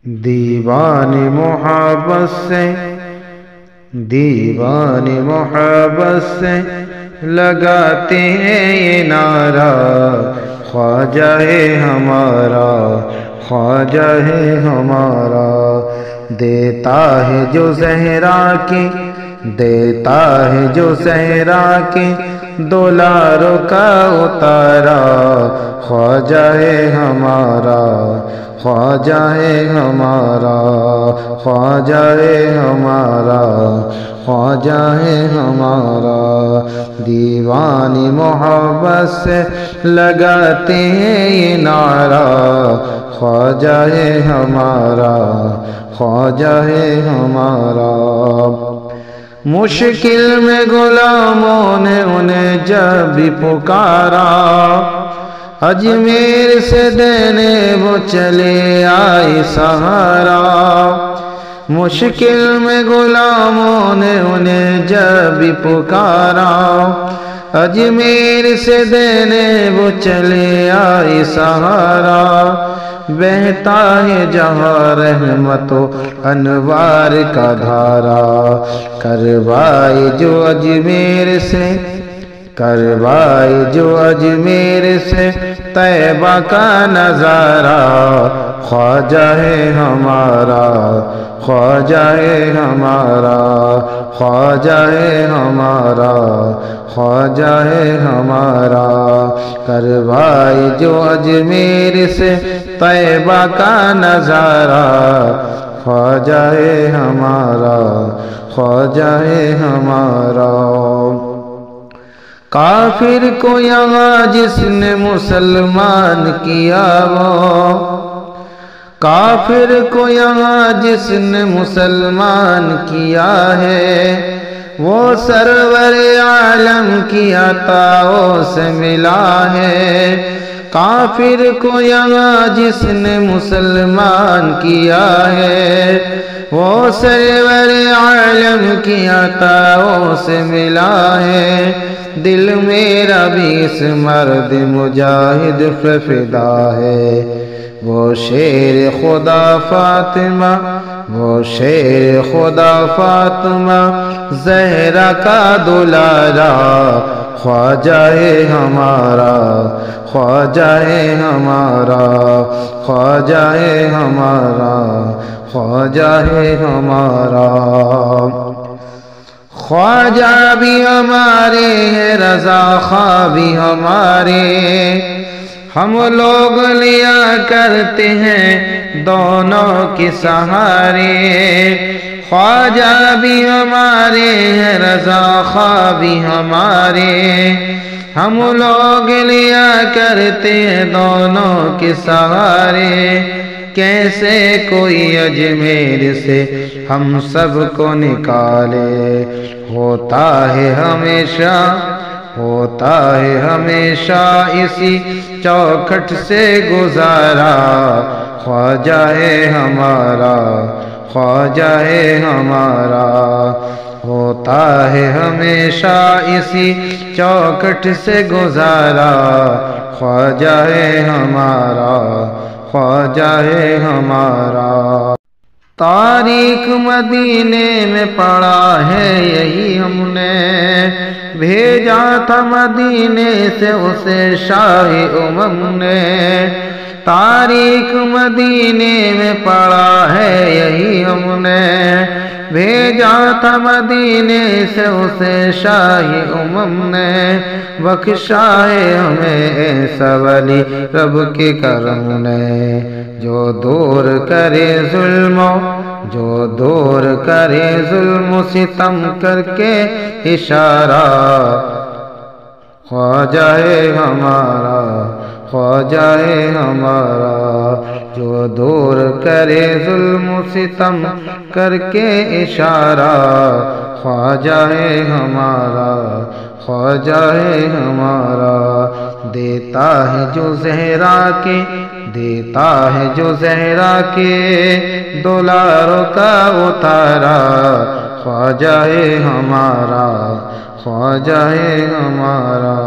دیوان محبت سے لگاتے ہیں یہ نعرہ، خواجہ ہے ہمارا، خواجہ ہے ہمارا، دیتا ہے جو زہرا کی، دیتا ہے جو زہرا کی دولاروں کا اتارا، خواجہ ہے ہمارا، خواجہ ہے ہمارا، خواجہ ہے ہمارا، خواجہ ہے ہمارا، دیوانی محبت سے لگاتے ہیں یہ نعرہ، خواجہ ہے ہمارا، خواجہ ہے ہمارا۔ مشکل میں غلاموں نے انہیں جب بھی پکارا، اجمیر سے دینے وہ چلے آئے سہارا، مشکل میں غلاموں نے انہیں جب بھی پکارا، اجمیر سے دینے وہ چلے آئے سہارا، بہتا ہے جہاں رحمت و انوار کا دھارا، کروائے جو اجمیر سے، کروائے جو اجمیر سے طیبہ کا نظارہ، خواجہ ہے ہمارا، خواجہ ہے ہمارا، خواجہ ہے ہمارا، خواجہ ہے ہمارا، کروائے جو اجمیر سے طیبہ کا نظارہ، خواجہ ہے ہمارا، خواجہ ہے ہمارا۔ کافر کو یہاں جس نے مسلمان کیا وہ، کافر کو یہاں جس نے مسلمان کیا ہے، وہ سرور عالم کی عطاؤں سے ملا ہے، کافر کو یہاں جس نے مسلمان کیا ہے، وہ سرور عالم کی عطاؤں سے ملا ہے، دل میرا بھی اس مرد مجاہد پہ فدا ہے، وہ شیر خدا فاطمہ، وہ شیر خدا فاطمہ زہرا کا دلارا، خواجہ ہے ہمارا، خواجہ ہے ہمارا، خواجہ ہے ہمارا، خواجہ ہے ہمارا، خواجہ بھی ہمارے ہیں، رضا خواہ بھی ہمارے، ہم لوگ لیا کرتے ہیں دونوں کے سہارے، خواجہ بھی ہمارے ہیں، رضا خواہ بھی ہمارے، ہم لوگ لیا کرتے ہیں دونوں کے سہارے، کیسے کوئی اجمیر سے ہم سب کو نکالے، ہوتا ہے ہمیشہ، ہوتا ہے ہمیشہ اسی چوکھٹ سے گزارا، خواجہ ہے ہمارا، خواجہ ہے ہمارا، ہوتا ہے ہمیشہ اسی چوکھٹ سے گزارا، خواجہ ہے ہمارا، خواجہ ہے ہمارا۔ تاریخ مدینے میں پڑا ہے یہی ہم نے، بھیجا تھا مدینے سے اسے شاہ امم نے، تاریخ مدینے میں پڑا ہے یہی ہم نے، بھیجا تھا مدینے سے اسے شاہ امم نے، بخشا ہے ہمیں ایسا ولی رب کے کرم نے، جو دور کرے ظلم، جو دور کرے ظلم و ستم کر کے اشارہ، خواجہ ہے ہمارا، خواجہ ہے ہمارا، جو دور کرے ظلم و ستم کر کے اشارہ، خواجہ ہے ہمارا، خواجہ ہے ہمارا، دیتا ہے جو زہرا کے، دیتا ہے جو زہرا کے دولاروں کا اتارا، خواجہ ہے ہمارا، خواجہ ہے ہمارا۔